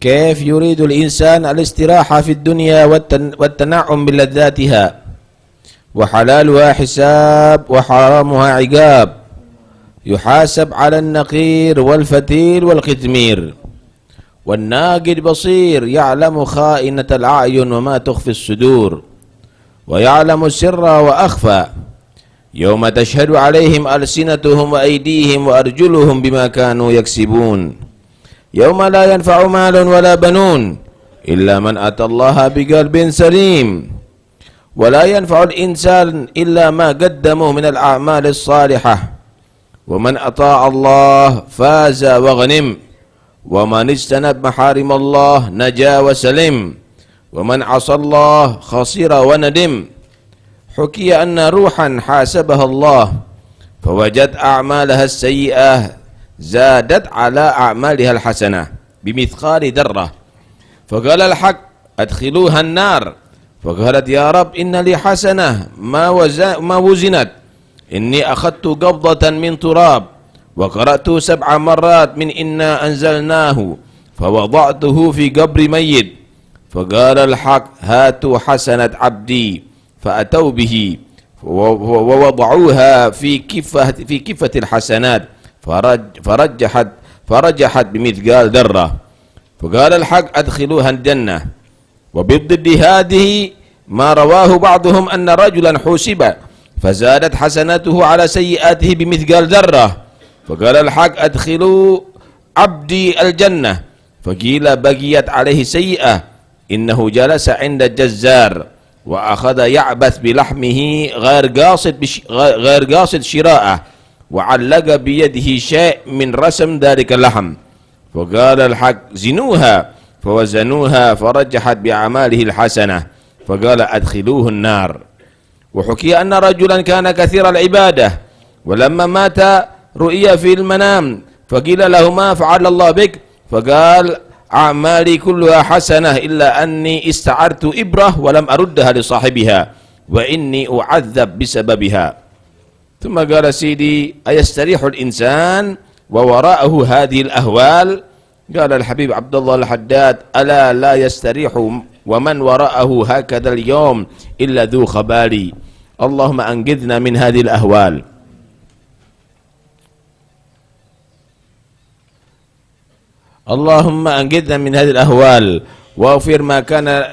كيف يريد الإنسان الاستراحة في الدنيا والتنعم بلذاتها، وحلالها حساب وحرامها عقاب، يحاسب على النقير والفتيل والقتمير، والناقد بصير يعلم خائنة الأعين وما تخفي الصدور، ويعلم السر وأخفى، يوم تشهد عليهم ألسنتهم وأيديهم وأرجلهم بما كانوا يكسبون، يوم لا ينفع مال ولا بنون إلا من أتى الله بقلب سليم، ولا ينفع الإنسان إلا ما قدمه من الأعمال الصالحة، ومن أطاع الله فاز وغنم، ومن اجتنب محارم الله نجا وسلم، ومن عصى الله خسر وندم. حكي أن روحا حاسبها الله فوجد أعمالها السيئة زادت على أعمالها الحسنة بمثقال ذرة، فقال الحق أدخلوها النار، فقالت يا رب إن لي حسنة ما وزنت، إني أخذت قبضة من تراب وقرأت 7 مرات من إنا أنزلناه فوضعته في قبر ميت، فقال الحق هاتوا حسنة عبدي، فأتوا به ووضعوها في كفة الحسنات فرجحت بمثقال ذرة، فقال الحق أدخلوها الجنة. وبضد هذه ما رواه بعضهم أن رجلا حوسب فزادت حسناته على سيئاته بمثقال ذرة، فقال الحق أدخلوا عبدي الجنة، فقيل بقيت عليه سيئة إنه جلس عند الجزار وأخذ يعبث بلحمه غير قاصد شراءه، وعلق بيده شيء من رسم ذلك اللحم، فقال الحق زنوها، فوزنوها فرجحت بأعماله الحسنة، فقال أدخلوه النار. وحكي أن رجلا كان كثير العبادة ولما مات رؤيا في المنام، فقيل له ما فعل الله بك، فقال أعمالي كلها حسنة إلا أني استعرت إبرة ولم أردها لصاحبها وإني أعذب بسببها. ثم قال سيدي أيستريح الإنسان ووراءه هذه الأهوال؟ قال الحبيب عبد الله الحداد ألا لا يستريح ومن وراءه هكذا اليوم إلا ذو خبال. اللهم أنقذنا من هذه الأهوال. اللهم أنقذنا من هذه الأهوال واغفر ما كان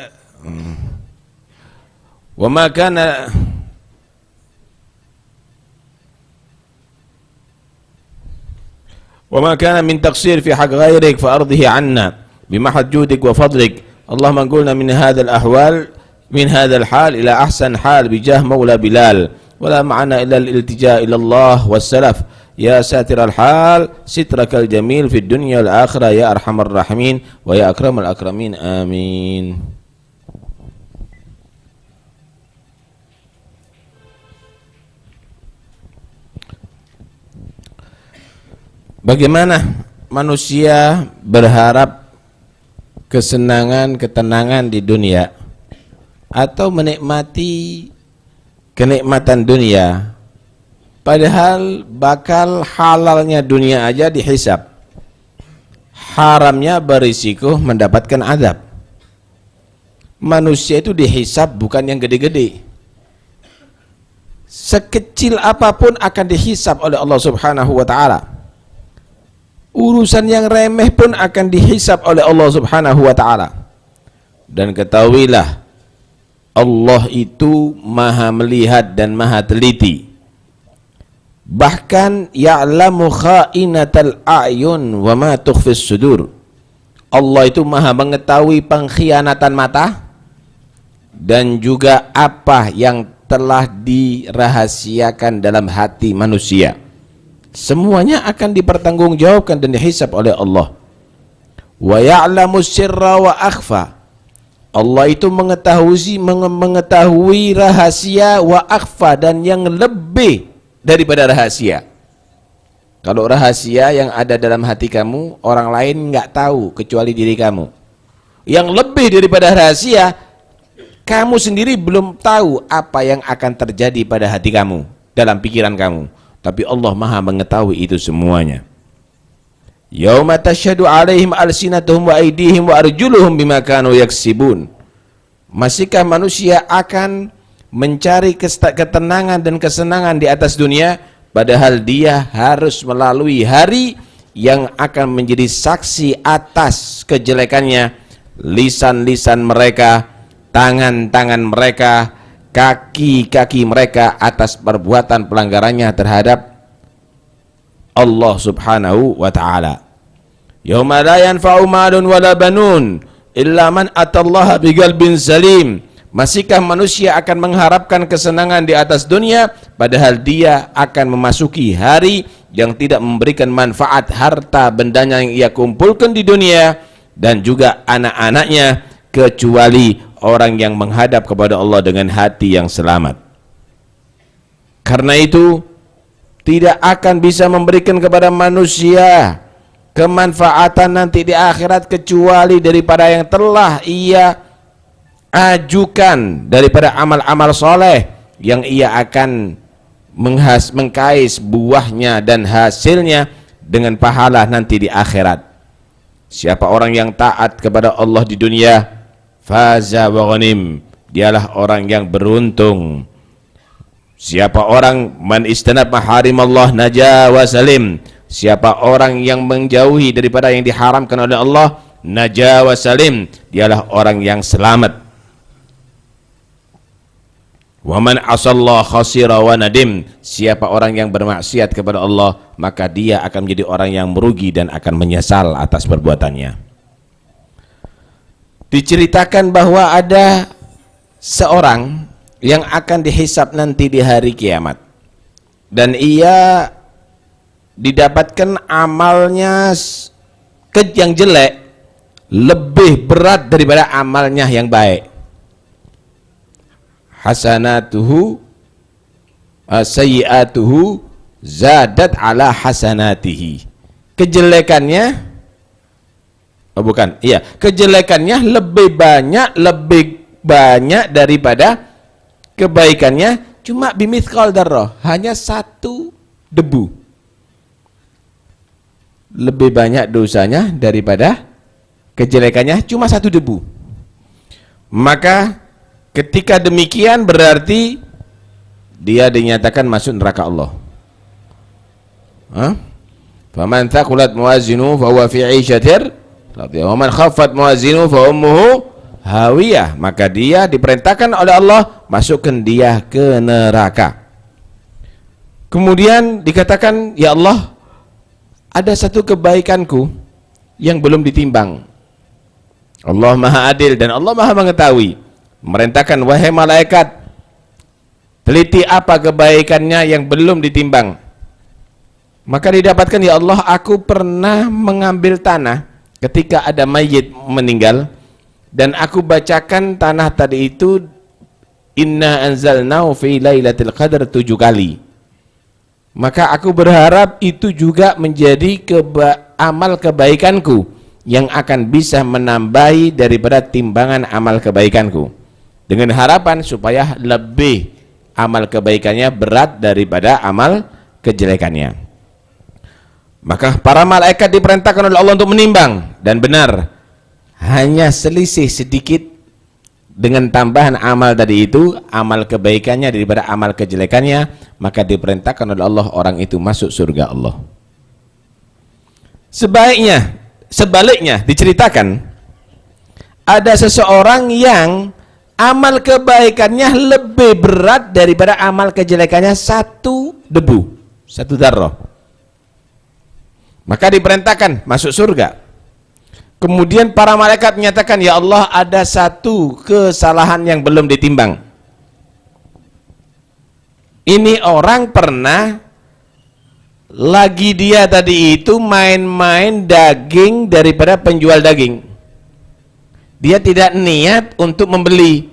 وما كان من تقصير في حق غيرك فأرضه عنا بمحض جودك وفضلك. اللهم انقلنا من هذا الأحوال من هذا الحال إلى أحسن حال بجاه مولى بلال، ولا معنا إلا الالتجاء إلى الله والسلف. يا ساتر الحال سترك الجميل في الدنيا والآخرة يا أرحم الراحمين ويا أكرم الأكرمين آمين. Bagaimana manusia berharap kesenangan, ketenangan di dunia atau menikmati kenikmatan dunia, padahal bakal halalnya dunia aja dihisab, haramnya berisiko mendapatkan azab. Manusia itu dihisab bukan yang gede-gede, sekecil apapun akan dihisab oleh Allah Subhanahu wa ta'ala. Urusan yang remeh pun akan dihisab oleh Allah Subhanahu wa ta'ala. Dan ketahuilah Allah itu maha melihat dan maha teliti. Bahkan ya'lamu kha'inatal a'yun wa ma tukhfis sudur. Allah itu maha mengetahui pengkhianatan mata dan juga apa yang telah dirahasiakan dalam hati manusia. Semuanya akan dipertanggungjawabkan dan dihisab oleh Allah. Wa ya'lamu sirra wa akhfa. Allah itu mengetahui rahasia wa akhfa, dan yang lebih daripada rahasia. Kalau rahasia yang ada dalam hati kamu, orang lain nggak tahu kecuali diri kamu. Yang lebih daripada rahasia, kamu sendiri belum tahu apa yang akan terjadi pada hati kamu, dalam pikiran kamu. Tapi Allah maha mengetahui itu semuanya. yauma tashhadu 'alaihim alsinatuhum wa aydihim wa arjuluhum bima kanu yaksibun. Masihkah manusia akan mencari ketenangan dan kesenangan di atas dunia, padahal dia harus melalui hari yang akan menjadi saksi atas kejelekannya, lisan-lisan mereka, tangan-tangan mereka, kaki-kaki mereka atas perbuatan pelanggarannya terhadap Allah subhanahu wa ta'ala. Yauma la yanfa'u malun wala banun illa man atallaha biqalbin salim. Masihkah manusia akan mengharapkan kesenangan di atas dunia, padahal dia akan memasuki hari yang tidak memberikan manfaat harta bendanya yang ia kumpulkan di dunia dan juga anak-anaknya, kecuali orang yang menghadap kepada Allah dengan hati yang selamat. Karena itu tidak akan bisa memberikan kepada manusia kemanfaatan nanti di akhirat kecuali daripada yang telah ia ajukan daripada amal-amal soleh yang ia akan mengkais buahnya dan hasilnya dengan pahala nanti di akhirat. Siapa orang yang taat kepada Allah di dunia, faza wa ghanim, dialah orang yang beruntung. Siapa orang man istanab maharim Allah naja wa salim, siapa orang yang menjauhi daripada yang diharamkan oleh Allah, naja wa salim, dialah orang yang selamat. Wa man asallah khasira wa nadim, siapa orang yang bermaksiat kepada Allah, maka dia akan menjadi orang yang merugi dan akan menyesal atas perbuatannya. Diceritakan bahwa ada seorang yang akan dihisab nanti di hari kiamat, dan ia didapatkan amalnya yang jelek lebih berat daripada amalnya yang baik. Hasanatuhu sayyi'atuhu zadat ala hasanatihi. Kejelekannya kejelekannya lebih banyak daripada kebaikannya, cuma bimithqal dzarrah, hanya satu debu. Lebih banyak dosanya daripada kejelekannya, cuma satu debu. Maka ketika demikian berarti dia dinyatakan masuk neraka Allah. Faman thaqulat mawazinu fa huwa fi 'ishatin radiyah wa man khaffat mawazinu fa ummuhu hawiyah. Maka dia diperintahkan oleh Allah masukkan dia ke neraka. Kemudian dikatakan, ya Allah, ada satu kebaikanku yang belum ditimbang. Allah Maha Adil dan Allah Maha Mengetahui. Merintahkan, wahai malaikat, teliti apa kebaikannya yang belum ditimbang. Maka didapatkan, ya Allah, aku pernah mengambil tanah ketika ada mayit meninggal, dan aku bacakan tanah tadi itu, inna anzalnahu fi lailatul qadar 7 kali. Maka aku berharap itu juga menjadi amal kebaikanku yang akan bisa menambahi daripada timbangan amal kebaikanku, dengan harapan supaya lebih amal kebaikannya berat daripada amal kejelekannya. Maka para malaikat diperintahkan oleh Allah untuk menimbang, dan benar hanya selisih sedikit dengan tambahan amal tadi itu, amal kebaikannya daripada amal kejelekannya, maka diperintahkan oleh Allah orang itu masuk surga Allah. Sebaliknya diceritakan ada seseorang yang amal kebaikannya lebih berat daripada amal kejelekannya satu debu, satu dzarrah. Maka diperintahkan masuk surga. Kemudian para malaikat menyatakan, ya Allah, ada satu kesalahan yang belum ditimbang. Ini orang pernah lagi dia tadi itu main-main daging daripada penjual daging. Dia tidak niat untuk membeli,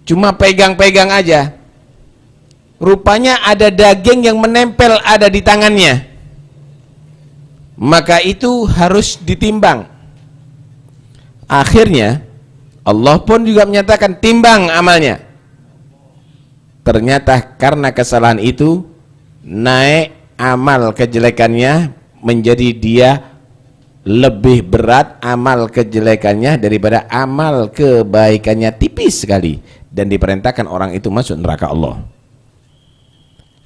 cuma pegang-pegang aja. Rupanya ada daging yang menempel ada di tangannya. Maka itu harus ditimbang. Akhirnya Allah pun juga menyatakan timbang amalnya. Ternyata karena kesalahan itu naik amal kejelekannya menjadi dia lebih berat amal kejelekannya daripada amal kebaikannya, tipis sekali, dan diperintahkan orang itu masuk neraka Allah.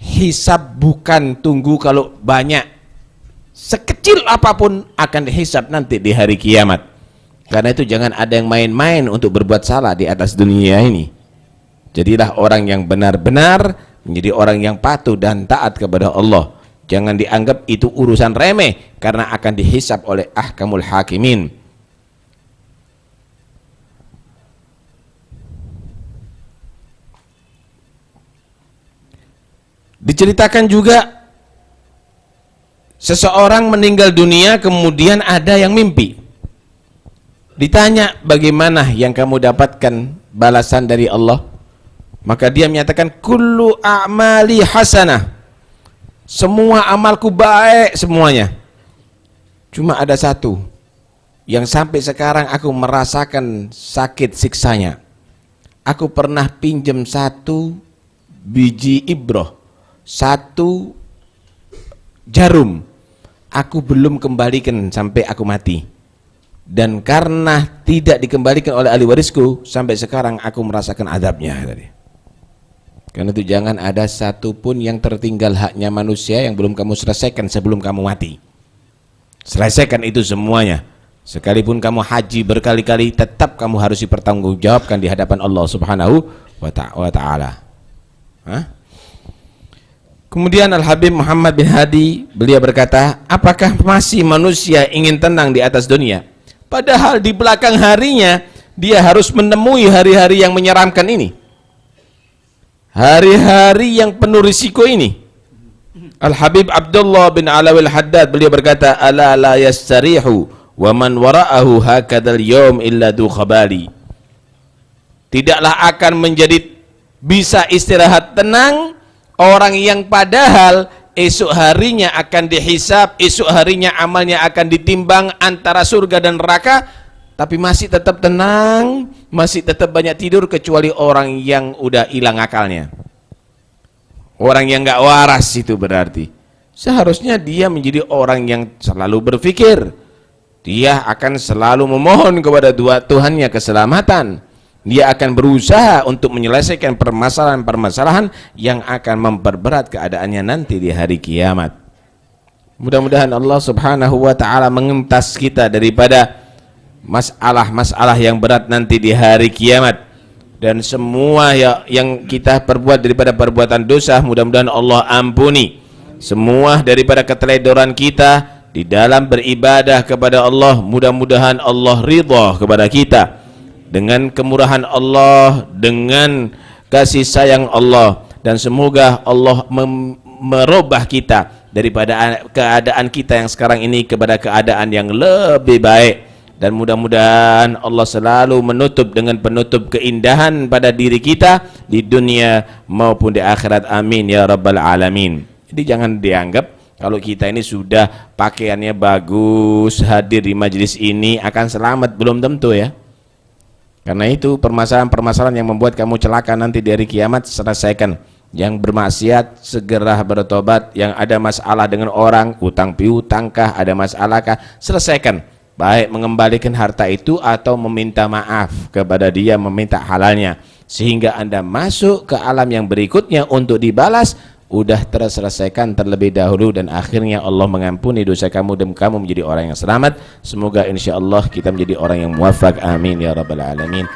Hisab bukan tunggu kalau banyak, sekecil apapun akan dihisab nanti di hari kiamat. Karena itu jangan ada yang main-main untuk berbuat salah di atas dunia ini. Jadilah orang yang benar-benar menjadi orang yang patuh dan taat kepada Allah. Jangan dianggap itu urusan remeh, karena akan dihisab oleh ahkamul hakimin. Diceritakan juga seseorang meninggal dunia kemudian ada yang mimpi. Ditanya, bagaimana yang kamu dapatkan balasan dari Allah? Maka dia menyatakan, kullu a'mali hasanah, semua amalku baik semuanya. Cuma ada satu yang sampai sekarang aku merasakan sakit siksanya. Aku pernah pinjam 1 biji ibroh, 1 jarum, aku belum kembalikan sampai aku mati. Dan karena tidak dikembalikan oleh ahli warisku, sampai sekarang aku merasakan azabnya tadi. Karena itu jangan ada satupun yang tertinggal haknya manusia yang belum kamu selesaikan sebelum kamu mati. Selesaikan itu semuanya. Sekalipun kamu haji berkali-kali, tetap kamu harus dipertanggungjawabkan di hadapan Allah Subhanahu wa ta'ala. Kemudian Al-Habib Muhammad bin Hadi, beliau berkata, apakah masih manusia ingin tenang di atas dunia? Padahal di belakang harinya dia harus menemui hari-hari yang menyeramkan ini, hari-hari yang penuh risiko ini. Al-Habib Abdullah bin Alawil Haddad, beliau berkata, ala la yastarihu wa man wara'ahu hakadal yawm illa du khabali. Tidaklah akan menjadi bisa istirahat tenang orang yang padahal esok harinya akan dihisab, esok harinya amalnya akan ditimbang antara surga dan neraka, tapi masih tetap tenang, masih tetap banyak tidur, kecuali orang yang udah hilang akalnya. Orang yang gak waras itu berarti seharusnya dia menjadi orang yang selalu berpikir, dia akan selalu memohon kepada Tuhannya keselamatan. Dia akan berusaha untuk menyelesaikan permasalahan-permasalahan yang akan memperberat keadaannya nanti di hari kiamat. Mudah-mudahan Allah Subhanahu wa ta'ala mengentas kita daripada masalah-masalah yang berat nanti di hari kiamat. Dan semua yang kita perbuat daripada perbuatan dosa, mudah-mudahan Allah ampuni. Semua daripada keteledoran kita di dalam beribadah kepada Allah, mudah-mudahan Allah ridha kepada kita. Dengan kemurahan Allah, dengan kasih sayang Allah, dan semoga Allah merubah kita daripada keadaan kita yang sekarang ini kepada keadaan yang lebih baik. Dan mudah-mudahan Allah selalu menutup dengan penutup keindahan pada diri kita di dunia maupun di akhirat, amin ya rabbal alamin. Jadi jangan dianggap kalau kita ini sudah pakaiannya bagus, hadir di majelis ini akan selamat, belum tentu ya. Karena itu permasalahan-permasalahan yang membuat kamu celaka nanti dari kiamat, selesaikan. Yang bermaksiat segera bertobat. Yang ada masalah dengan orang, utang piutangkah, ada masalahkah, selesaikan. Baik mengembalikan harta itu atau meminta maaf kepada dia, meminta halalnya, sehingga Anda masuk ke alam yang berikutnya untuk dibalas udah terselesaikan terlebih dahulu, dan akhirnya Allah mengampuni dosa kamu dan kamu menjadi orang yang selamat. Semoga insyaallah kita menjadi orang yang muwafaq, amin ya rabbal alamin.